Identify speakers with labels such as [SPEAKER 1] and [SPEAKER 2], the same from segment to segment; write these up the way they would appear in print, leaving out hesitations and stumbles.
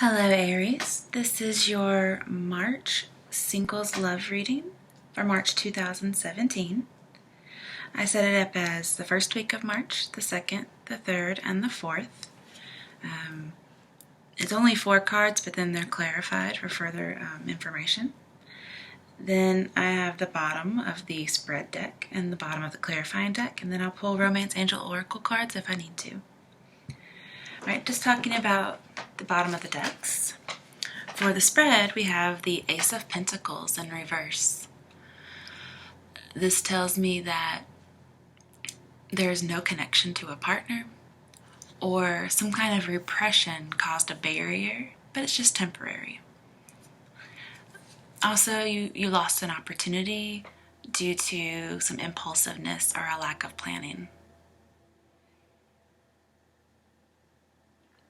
[SPEAKER 1] Hello, Aries. This is your March Singles Love reading for March 2017. I set it up as the first week of March, the second, the third, and the fourth. It's only 4 cards, but then they're clarified for further information. Then I have the bottom of the spread deck and the bottom of the clarifying deck, and then I'll pull Romance Angel Oracle cards if I need to. Alright, just talking about the bottom of the decks. For the spread, we have the Ace of Pentacles in reverse. This tells me that there's no connection to a partner, or some kind of repression caused a barrier, but it's just temporary. Also, you lost an opportunity due to some impulsiveness or a lack of planning.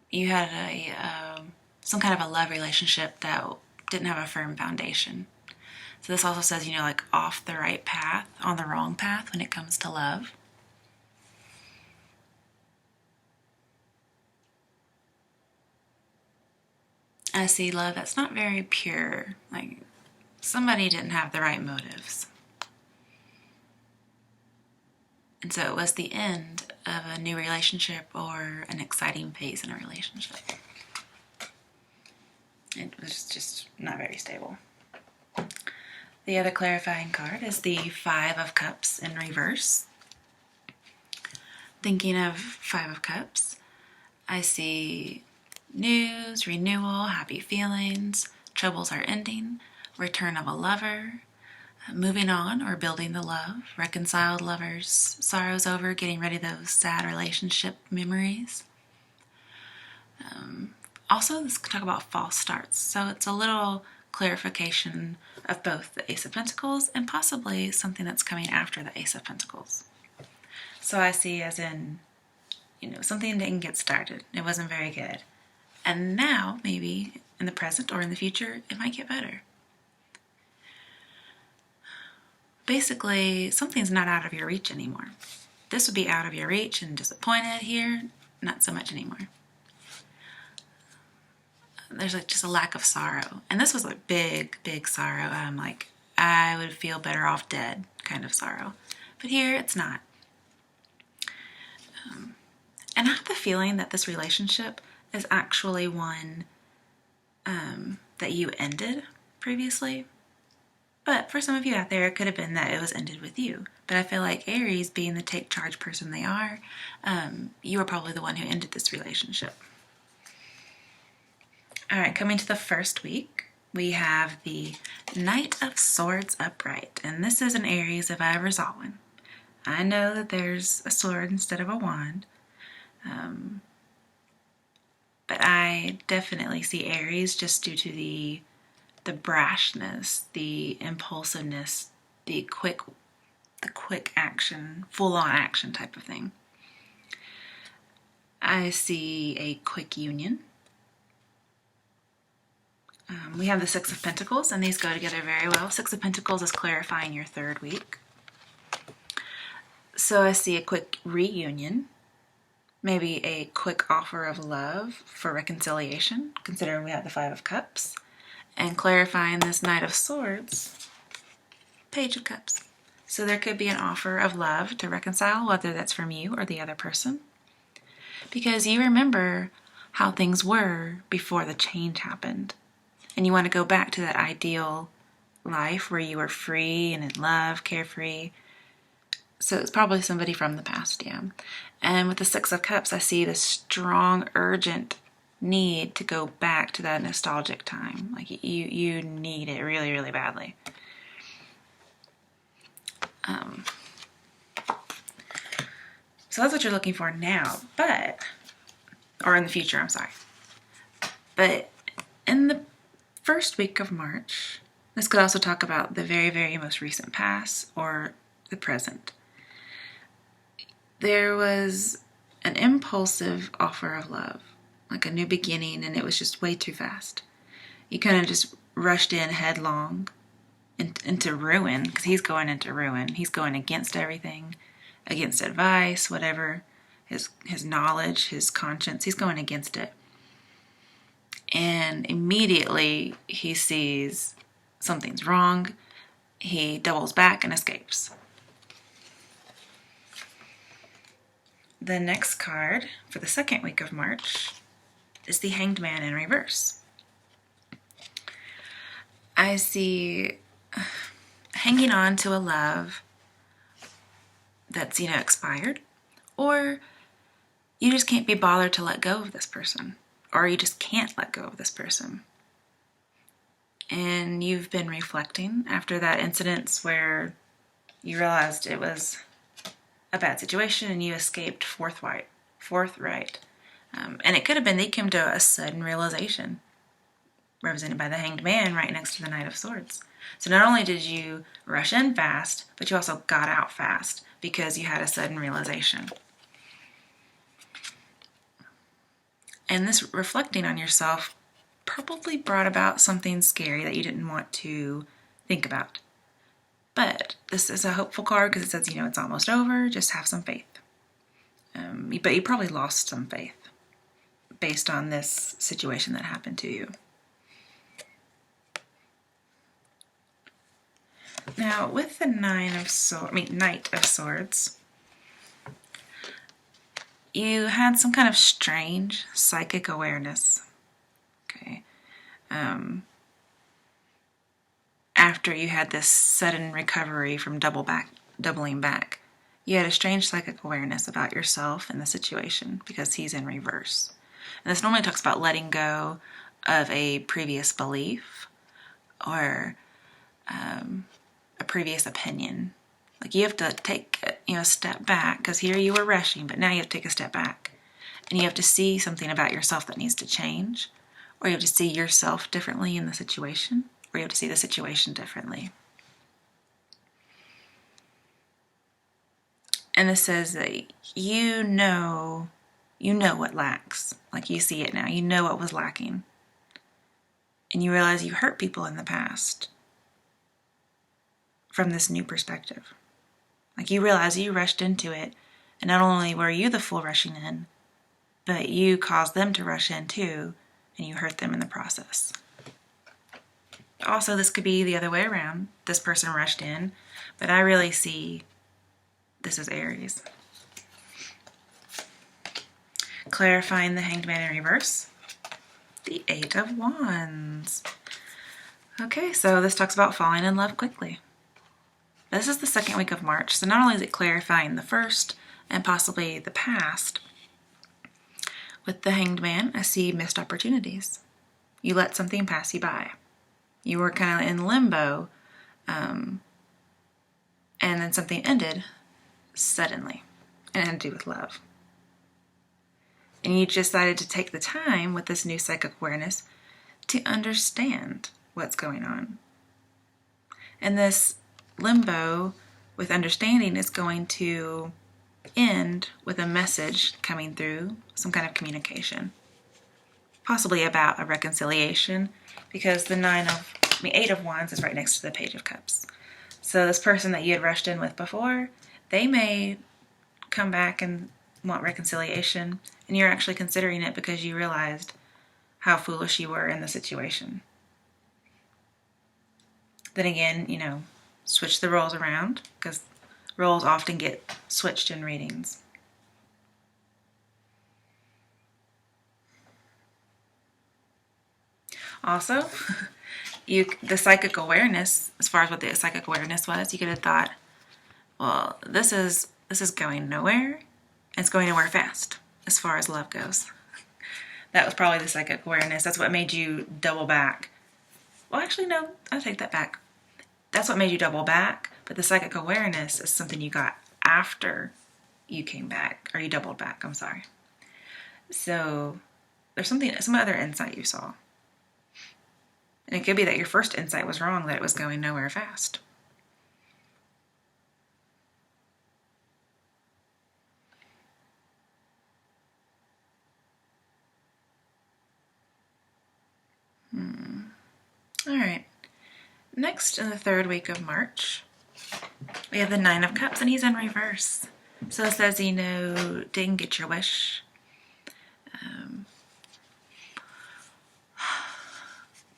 [SPEAKER 1] You had some kind of a love relationship that didn't have a firm foundation. So this also says, like off the right path, on the wrong path when it comes to love. I see love that's not very pure, like somebody didn't have the right motives. And so it was the end of a new relationship or an exciting phase in a relationship. It was just not very stable. The other clarifying card is the Five of Cups in reverse. Thinking of Five of Cups, I see news, renewal, happy feelings, troubles are ending, return of a lover, moving on or building the love, reconciled lovers, sorrows over, getting rid of those sad relationship memories. Also, this can talk about false starts. So it's a little clarification of both the Ace of Pentacles and possibly something that's coming after the Ace of Pentacles. So I see as in, something didn't get started. It wasn't very good. And now, maybe in the present or in the future, it might get better. Basically, something's not out of your reach anymore. This would be out of your reach and disappointed here, not so much anymore. There's just a lack of sorrow. And this was a big, big sorrow. I would feel better off dead kind of sorrow. But here, it's not. And I have the feeling that this relationship is actually one that you ended previously. But for some of you out there, it could have been that it was ended with you. But I feel like Aries, being the take charge person they are, you were probably the one who ended this relationship. All right, coming to the first week, we have the Knight of Swords upright. And this is an Aries if I ever saw one. I know that there's a sword instead of a wand. But I definitely see Aries just due to the brashness, the impulsiveness, the quick action, full-on action type of thing. I see a quick union. We have the Six of Pentacles, and these go together very well. Six of Pentacles is clarifying your third week. So I see a quick reunion, maybe a quick offer of love for reconciliation, considering we have the Five of Cups. And clarifying this Knight of Swords, Page of Cups. So there could be an offer of love to reconcile, whether that's from you or the other person. Because you remember how things were before the change happened. And you want to go back to that ideal life where you were free and in love, carefree. So it's probably somebody from the past, yeah. And with the Six of Cups, I see this strong, urgent need to go back to that nostalgic time. Like you need it really, really badly. So that's what you're looking for now, or in the future, I'm sorry. But in the first week of March, this could also talk about the very, very most recent past or the present. There was an impulsive offer of love, like a new beginning, and it was just way too fast. You kind of just rushed in headlong into ruin, because he's going into ruin. He's going against everything, against advice, whatever, his knowledge, his conscience. He's going against it. and immediately he sees something's wrong. He doubles back and escapes. The next card for the second week of March is the Hanged Man in reverse. I see hanging on to a love that's, expired, or you just can't be bothered to let go of this person, or you just can't let go of this person. And you've been reflecting after that incident where you realized it was a bad situation and you escaped forthright. And it could have been that you came to a sudden realization, represented by the Hanged Man right next to the Knight of Swords. So not only did you rush in fast, but you also got out fast because you had a sudden realization. And this reflecting on yourself probably brought about something scary that you didn't want to think about. But this is a hopeful card because it says, it's almost over. Just have some faith. But you probably lost some faith based on this situation that happened to you. Now, with the Knight of Swords, you had some kind of strange psychic awareness. Okay. After you had this sudden recovery from doubling back, you had a strange psychic awareness about yourself and the situation because he's in reverse. And this normally talks about letting go of a previous belief or a previous opinion. Like you have to take a step back because here you were rushing, but now you have to take a step back and you have to see something about yourself that needs to change, or you have to see yourself differently in the situation, or you have to see the situation differently. And this says that you know what lacks. Like you see it now. You know what was lacking. And you realize you hurt people in the past from this new perspective. Like you realize you rushed into it, and not only were you the fool rushing in, but you caused them to rush in too, and you hurt them in the process. Also, this could be the other way around. This person rushed in, but I really see this is Aries. Clarifying the Hanged Man in reverse, the Eight of Wands. Okay, so this talks about falling in love quickly. This is the second week of March, so not only is it clarifying the first and possibly the past, with the Hanged Man, I see missed opportunities. You let something pass you by. You were kind of in limbo, and then something ended suddenly, and it had to do with love. And you decided to take the time with this new psychic awareness to understand what's going on. And this limbo with understanding is going to end with a message coming through, some kind of communication, possibly about a reconciliation, because the Eight of Wands is right next to the Page of Cups. So this person that you had rushed in with before, they may come back and want reconciliation, and you're actually considering it because you realized how foolish you were in the situation. Then again, switch the roles around, because roles often get switched in readings. Also, the psychic awareness, as far as what the psychic awareness was, you could have thought, well, this is going nowhere. It's going nowhere fast as far as love goes. That was probably the psychic awareness. That's what made you double back. Well, actually, no, I'll take that back. That's what made you double back, but the psychic awareness is something you got after you came back, or you doubled back, I'm sorry. So there's some other insight you saw. And it could be that your first insight was wrong, that it was going nowhere fast. All right. Next, in the third week of March, we have the Nine of Cups, and he's in reverse. So it says, didn't get your wish.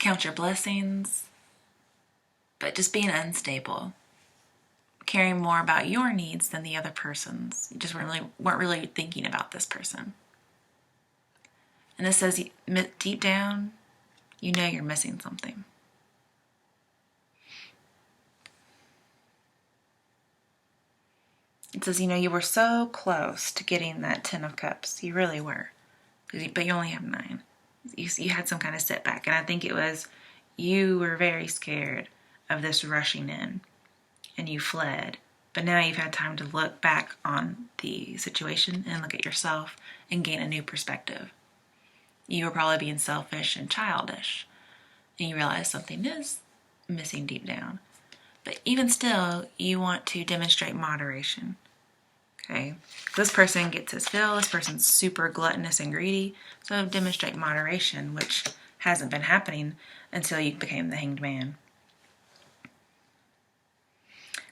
[SPEAKER 1] count your blessings, but just being unstable, caring more about your needs than the other person's. You just weren't really thinking about this person. And this says deep down, you know you're missing something. It says, you were so close to getting that 10 of Cups. You really were. But you only have 9. You had some kind of setback. And I think it was you were very scared of this rushing in. And you fled. But now you've had time to look back on the situation and look at yourself and gain a new perspective. You were probably being selfish and childish. And you realize something is missing deep down. But even still, you want to demonstrate moderation. Okay? This person gets his fill. This person's super gluttonous and greedy. So demonstrate moderation, which hasn't been happening until you became the Hanged Man.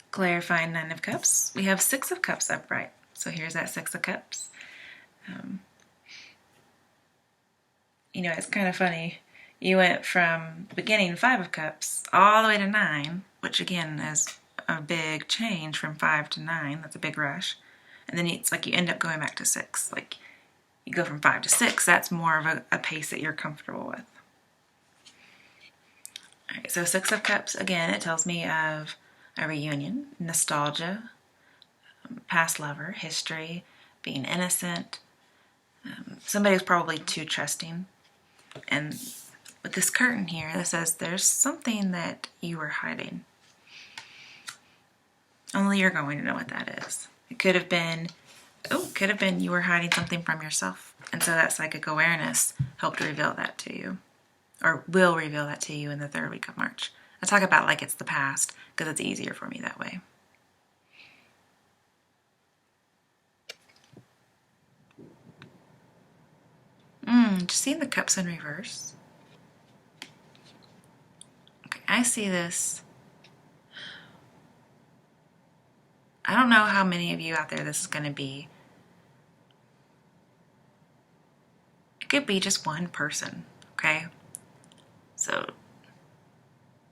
[SPEAKER 1] Clarifying 9 of Cups. We have 6 of Cups upright. So here's that 6 of Cups. It's kind of funny. You went from the beginning 5 of Cups all the way to 9, which again is a big change from 5 to 9. That's a big rush. And then it's like you end up going back to 6. Like you go from 5 to 6. That's more of a pace that you're comfortable with. All right, so 6 of Cups, again, it tells me of a reunion, nostalgia, past lover, history, being innocent. Somebody was probably too trusting. And with this curtain here that says there's something that you were hiding. Only you're going to know what that is. It could have been you were hiding something from yourself. And so that psychic awareness helped reveal that to you. Or will reveal that to you in the 3rd week of March. I talk about like it's the past because it's easier for me that way. Just seeing the Cups in reverse. Okay, I see this. I don't know how many of you out there this is going to be. It could be just one person, okay? So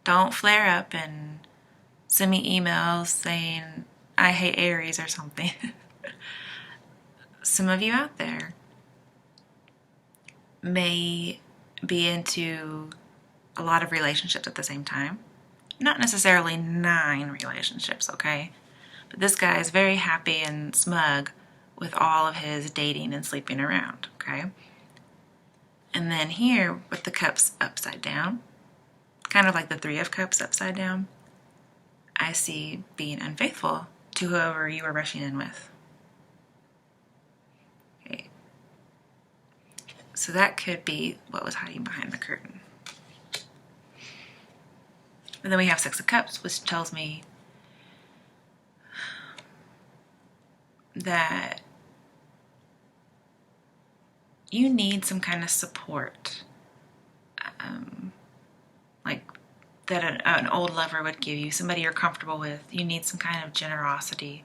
[SPEAKER 1] don't flare up and send me emails saying I hate Aries or something. Some of you out there may be into a lot of relationships at the same time. Not necessarily 9 relationships, okay? But this guy is very happy and smug with all of his dating and sleeping around, okay? And then here with the Cups upside down, kind of like the 3 of Cups upside down, I see being unfaithful to whoever you were rushing in with. Okay. So that could be what was hiding behind the curtain. And then we have 6 of Cups, which tells me that you need some kind of support, like that an old lover would give you, somebody you're comfortable with. You need some kind of generosity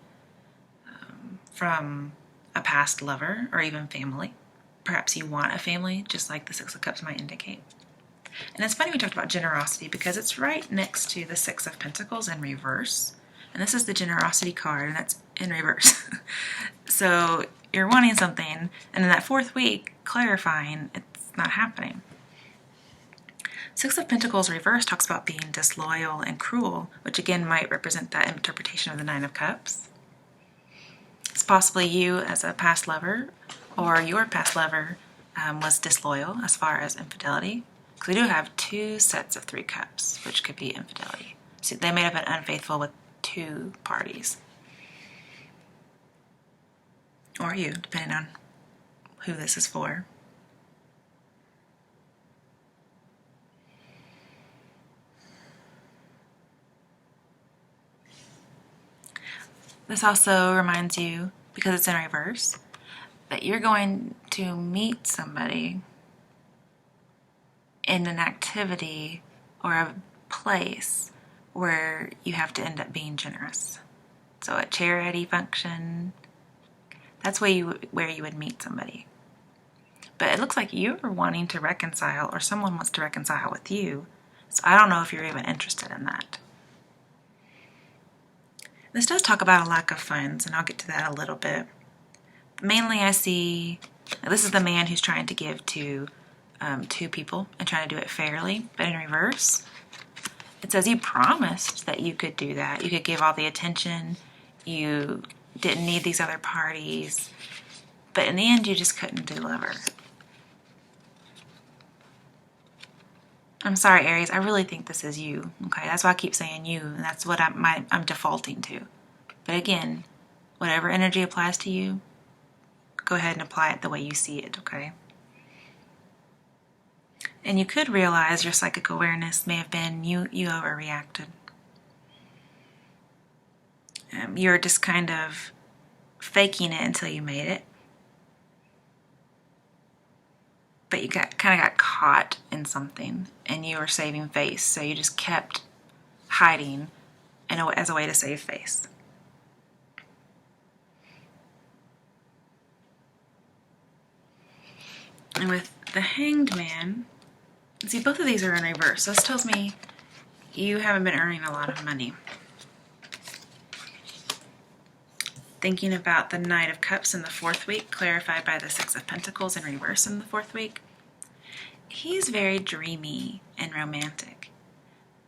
[SPEAKER 1] from a past lover or even family. Perhaps you want a family, just like the 6 of Cups might indicate. And it's funny we talked about generosity because it's right next to the 6 of Pentacles in reverse. And this is the generosity card, and that's in reverse. So you're wanting something, and in that 4th week, clarifying, it's not happening. 6 of Pentacles reverse talks about being disloyal and cruel, which again might represent that interpretation of the 9 of Cups. It's possibly you as a past lover, or your past lover was disloyal as far as infidelity. Because we do have 2 sets of 3 cups, which could be infidelity. So they may have been unfaithful with 2 parties. Or you, depending on who this is for. This also reminds you, because it's in reverse, that you're going to meet somebody in an activity or a place where you have to end up being generous. So a charity function, that's where you would meet somebody. But it looks like you're wanting to reconcile, or someone wants to reconcile with you. So I don't know if you're even interested in that. This does talk about a lack of funds, and I'll get to that a little bit. Mainly I see, this is the man who's trying to give to two people and trying to do it fairly, but in reverse. It says you promised that you could do that. You could give all the attention. You didn't need these other parties. But in the end, you just couldn't deliver. I'm sorry, Aries. I really think this is you. Okay, that's why I keep saying you, and that's what I'm defaulting to. But again, whatever energy applies to you, go ahead and apply it the way you see it, okay? And you could realize your psychic awareness may have been you overreacted. You're just kind of faking it until you made it. But you kind of got caught in something and you were saving face, so you just kept hiding as a way to save face. And with the Hanged Man, see, both of these are in reverse. So this tells me you haven't been earning a lot of money. Thinking about the Knight of Cups in the 4th week, clarified by the 6 of Pentacles in reverse in the 4th week. He's very dreamy and romantic.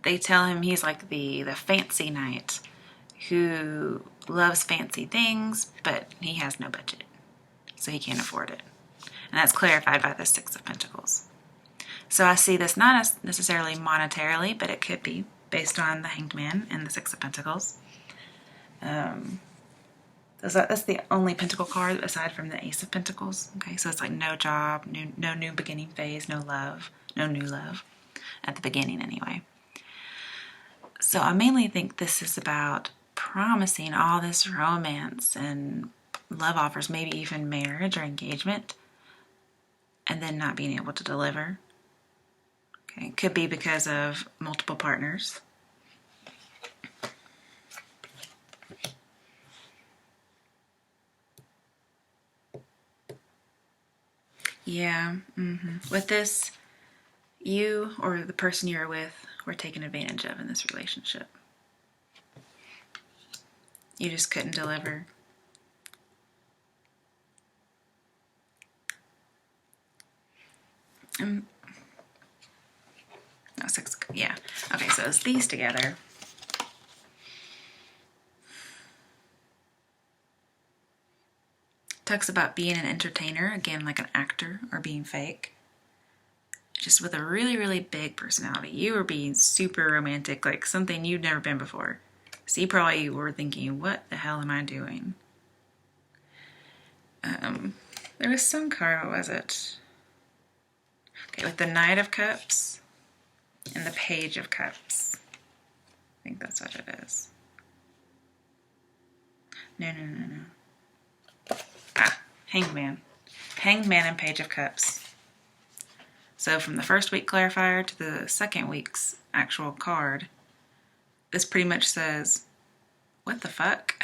[SPEAKER 1] They tell him he's like the fancy knight who loves fancy things, but he has no budget, so he can't afford it. And that's clarified by the 6 of Pentacles. So I see this not necessarily monetarily, but it could be based on the Hanged Man and the 6 of Pentacles. That's the only Pentacle card aside from the Ace of Pentacles. Okay, so it's like no job, no new beginning phase, no love, no new love at the beginning anyway. So I mainly think this is about promising all this romance and love offers, maybe even marriage or engagement, and then not being able to deliver. Okay, it could be because of multiple partners. Yeah, with this, you or the person you're with were taken advantage of in this relationship. You just couldn't deliver. No, 6, yeah. Okay, so it's these together. Talks about being an entertainer, again, like an actor, or being fake. Just with a really, really big personality. You were being super romantic, like something you'd never been before. So you probably were thinking, what the hell am I doing? There was some card, what was it? Okay, with the Knight of Cups and the Page of Cups. I think that's what it is. No. Hanged Man. Hanged Man and Page of Cups. So from the 1st week clarifier to the 2nd week's actual card, this pretty much says, what the fuck?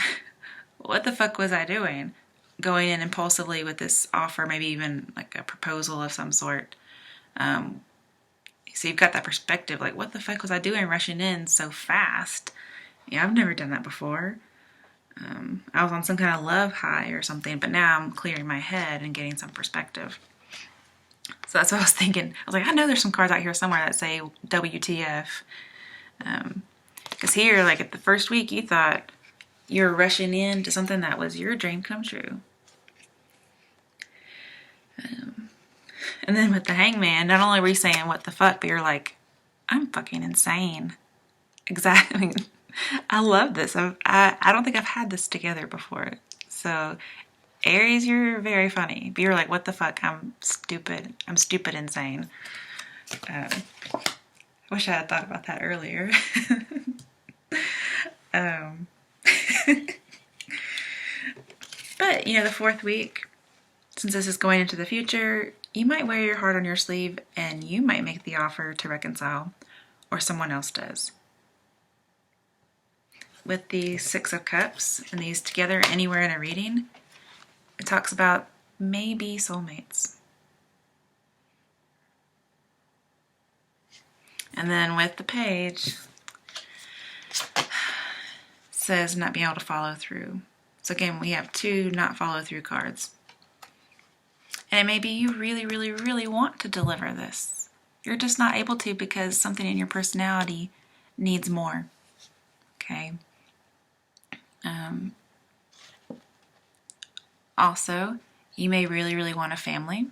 [SPEAKER 1] What the fuck was I doing? Going in impulsively with this offer, maybe even like a proposal of some sort. So you've got that perspective, like, what the fuck was I doing rushing in so fast? Yeah, I've never done that before. I was on some kind of love high or something, but now I'm clearing my head and getting some perspective. So that's what I was thinking. I was like, I know there's some cards out here somewhere that say WTF. Because here, like at the 1st week, you thought you were rushing into something that was your dream come true. And then with the Hangman, not only were you saying what the fuck, but you're like, I'm fucking insane. Exactly. I mean, I love this. I don't think I've had this together before. So, Aries, you're very funny. But you're like, what the fuck? I'm stupid. I'm stupid insane. I wish I had thought about that earlier. But, the 4th week, since this is going into the future, you might wear your heart on your sleeve and you might make the offer to reconcile, or someone else does. With the 6 of Cups and these together anywhere in a reading, it talks about maybe soulmates. And then with the page, says not being able to follow through. So again, we have 2 not follow through cards. And maybe you really, really, really want to deliver this. You're just not able to because something in your personality needs more. Okay. Also, you may really, really want a family.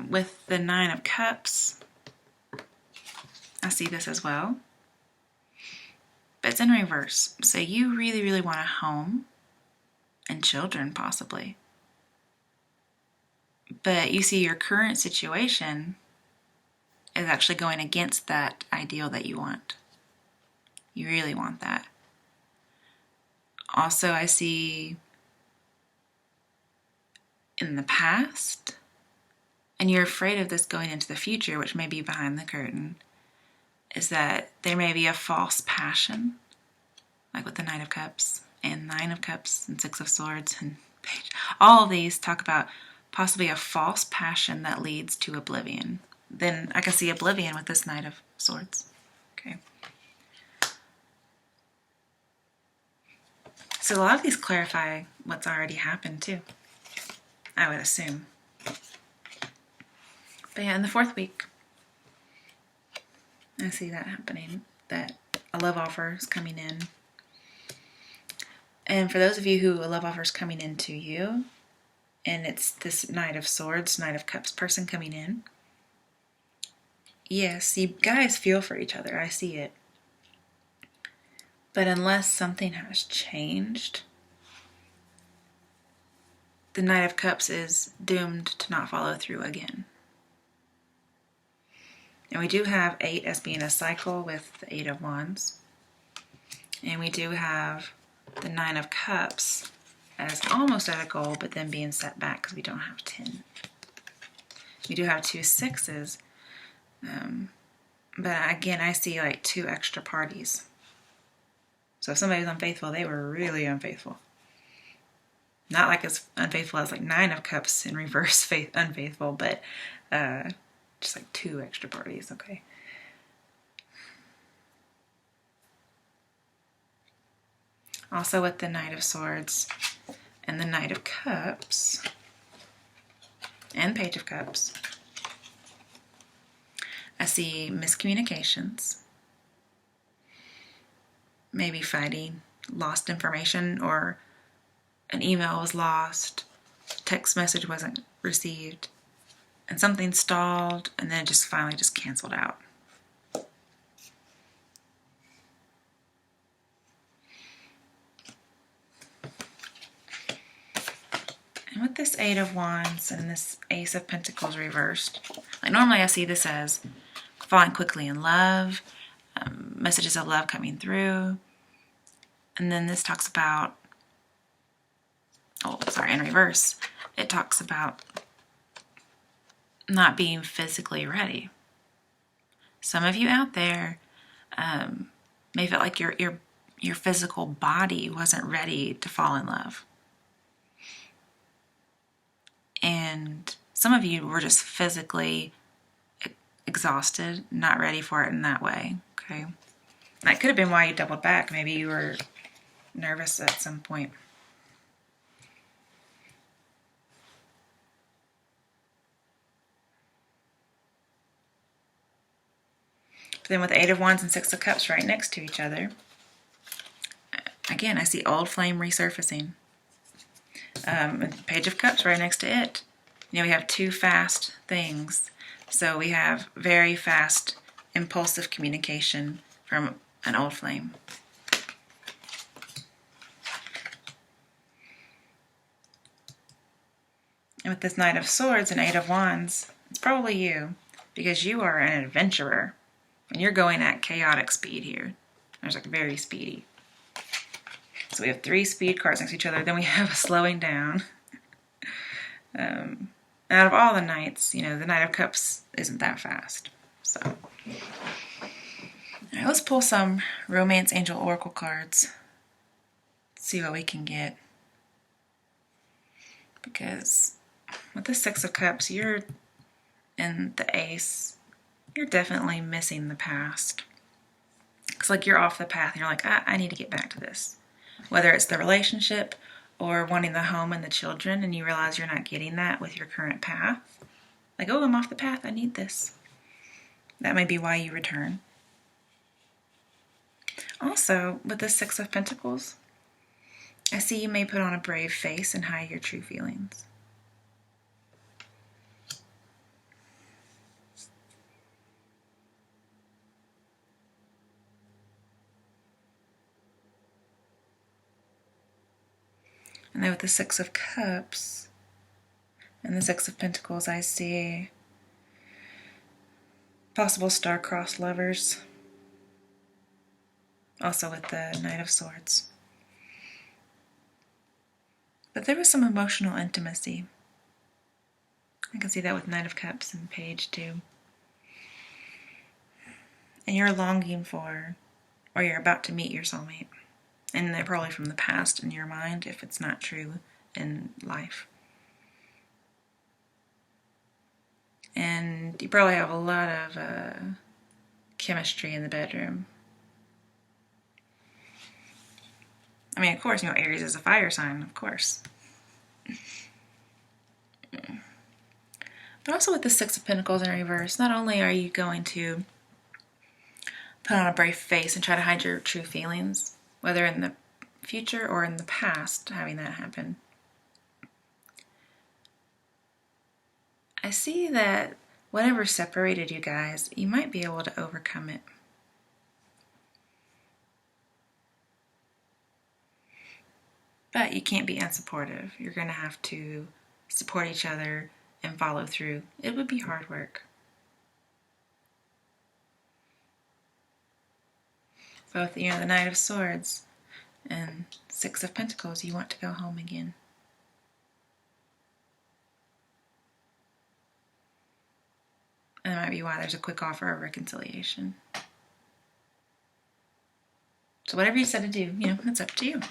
[SPEAKER 1] With the 9 of Cups, I see this as well. But it's in reverse. So you really, really want a home and children, possibly. But you see your current situation is actually going against that ideal that you want. You really want that. Also, I see in the past, and you're afraid of this going into the future, which may be behind the curtain, is that there may be a false passion, like with the 9 of Cups and 9 of Cups and 6 of Swords and Page. All of these talk about possibly a false passion that leads to oblivion. Then I can see oblivion with this 9 of Swords. Okay. So a lot of these clarify what's already happened too, I would assume. But yeah, in the 4th week, I see that happening, that a love offer is coming in. And for those of you who a love offer is coming in to you, and it's this 9 of Swords, 9 of Cups person coming in, yes, you guys feel for each other. I see it. But unless something has changed, the 9 of Cups is doomed to not follow through again. And we do have 8 as being a cycle with the 8 of Wands. And we do have the 9 of Cups as almost at a goal, but then being set back because we don't have 10. We do have 2 6s. But again, I see like 2 extra parties. So if somebody was unfaithful, they were really unfaithful. Not like as unfaithful as like 9 of Cups in reverse unfaithful, but just like 2 extra parties, okay? Also with the Knight of Swords and the Knight of Cups and Page of Cups, I see miscommunications, maybe fighting, lost information, or an email was lost, text message wasn't received, and something stalled, and then it just finally just canceled out. And with this 8 of Wands and this Ace of Pentacles reversed, like normally I see this as falling quickly in love, messages of love coming through, and then this talks about, in reverse, it talks about not being physically ready. Some of you out there may feel like your physical body wasn't ready to fall in love. And some of you were just physically exhausted, not ready for it in that way, okay? That could have been why you doubled back. Maybe you were nervous at some point. But then with the 8 of Wands and 6 of Cups right next to each other, again, I see old flame resurfacing. Page of Cups right next to it. You know, we have 2 fast things. So we have very fast, impulsive communication from an old flame. And with this Knight of Swords and 8 of Wands, it's probably you, because you are an adventurer. And you're going at chaotic speed here. There's like very speedy. So we have 3 speed cards next to each other. Then we have a slowing down. Out of all the Knights, you know, the Knight of Cups isn't that fast. So, all right, let's pull some Romance Angel Oracle cards. See what we can get. Because with the 6 of Cups, you're in the Ace you're definitely missing the past. It's like you're off the path and you're like, I need to get back to this. Whether it's the relationship or wanting the home and the children, and you realize you're not getting that with your current path. Like, oh, I'm off the path, I need this. That may be why you return. Also, with the Six of Pentacles, I see you may put on a brave face and hide your true feelings. And then with the Six of Cups and the Six of Pentacles, I see possible star-crossed lovers. Also with the Knight of Swords. But there was some emotional intimacy. I can see that with Knight of Cups and Page too. And you're longing for, or you're about to meet your soulmate. And they're probably from the past in your mind, if it's not true in life. And you probably have a lot of chemistry in the bedroom. I mean, of course, Aries is a fire sign, of course. But also with the Six of Pentacles in reverse, not only are you going to put on a brave face and try to hide your true feelings, whether in the future or in the past, having that happen. I see that whatever separated you guys, you might be able to overcome it. But you can't be unsupportive. You're going to have to support each other and follow through. It would be hard work. Both, the Knight of Swords and Six of Pentacles, you want to go home again. And that might be why there's a quick offer of reconciliation. So whatever you decide to do, it's up to you. All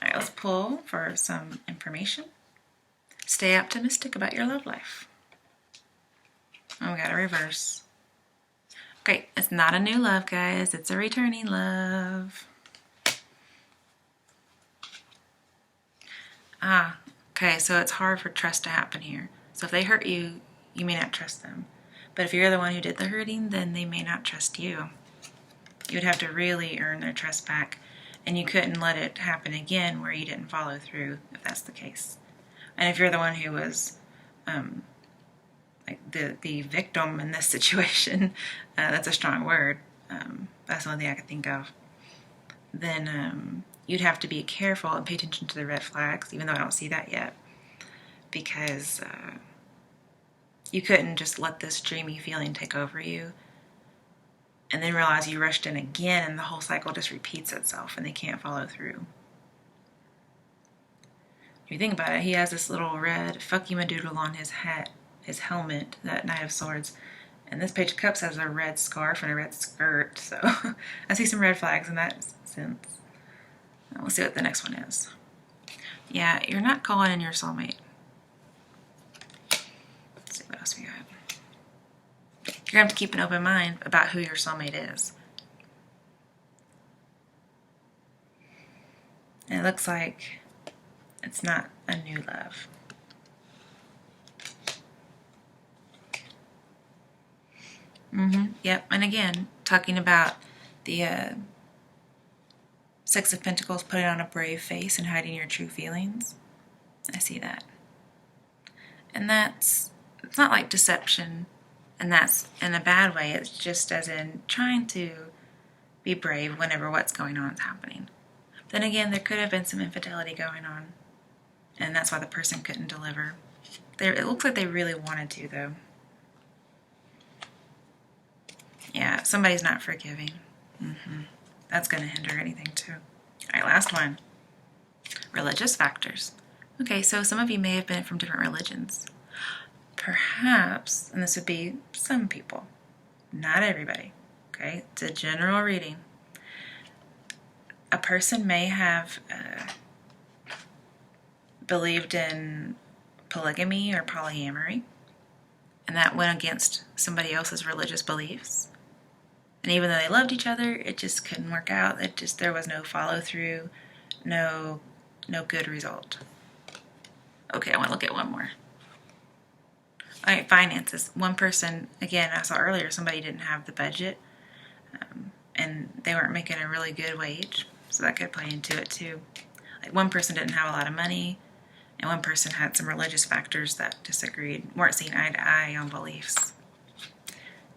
[SPEAKER 1] right, let's pull for some information. Stay optimistic about your love life. Oh, we got a reverse. Great, it's not a new love, guys. It's a returning love. Okay, so it's hard for trust to happen here. So if they hurt you, you may not trust them. But if you're the one who did the hurting, then they may not trust you. You would have to really earn their trust back, and you couldn't let it happen again where you didn't follow through, if that's the case. And if you're the one who was like the victim in this situation, that's a strong word, that's the only thing I could think of, then you'd have to be careful and pay attention to the red flags, even though I don't see that yet, because you couldn't just let this dreamy feeling take over you and then realize you rushed in again and the whole cycle just repeats itself and they can't follow through. If you think about it, he has this little red fuck you madoodle on his hat, his helmet, that Knight of Swords, and this Page of Cups has a red scarf and a red skirt, so I see some red flags in that sense. We'll see what the next one is. Yeah, you're not calling in your soulmate. Let's see what else we got. You're going to have to keep an open mind about who your soulmate is. And it looks like it's not a new love. Yep, and again, talking about the Six of Pentacles, putting on a brave face and hiding your true feelings. I see that. And it's not like deception, and that's in a bad way. It's just as in trying to be brave whenever what's going on is happening. Then again, there could have been some infidelity going on, and that's why the person couldn't deliver. It looks like they really wanted to, though. Yeah, somebody's not forgiving. That's going to hinder anything, too. All right, last one. Religious factors. Okay, so some of you may have been from different religions. Perhaps, and this would be some people, not everybody, okay? It's a general reading. A person may have believed in polygamy or polyamory, and that went against somebody else's religious beliefs. And even though they loved each other, it just couldn't work out. There was no follow through, no good result. Okay, I want to look at one more. All right, finances. One person, again, I saw earlier, somebody didn't have the budget, and they weren't making a really good wage, so that could play into it too. Like one person didn't have a lot of money, and one person had some religious factors that disagreed, weren't seeing eye to eye on beliefs.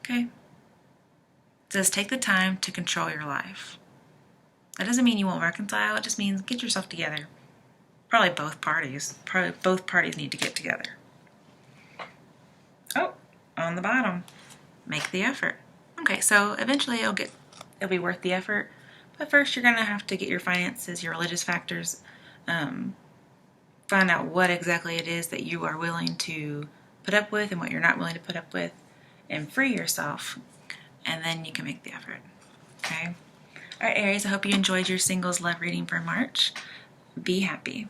[SPEAKER 1] Okay. It says take the time to control your life. That doesn't mean you won't reconcile, it just means get yourself together. Probably both parties need to get together. Oh, on the bottom, make the effort. Okay, so eventually it'll be worth the effort, but first you're gonna have to get your finances, your religious factors, find out what exactly it is that you are willing to put up with and what you're not willing to put up with, and free yourself, and then you can make the effort. Okay? All right, Aries, I hope you enjoyed your singles love reading for March. Be happy.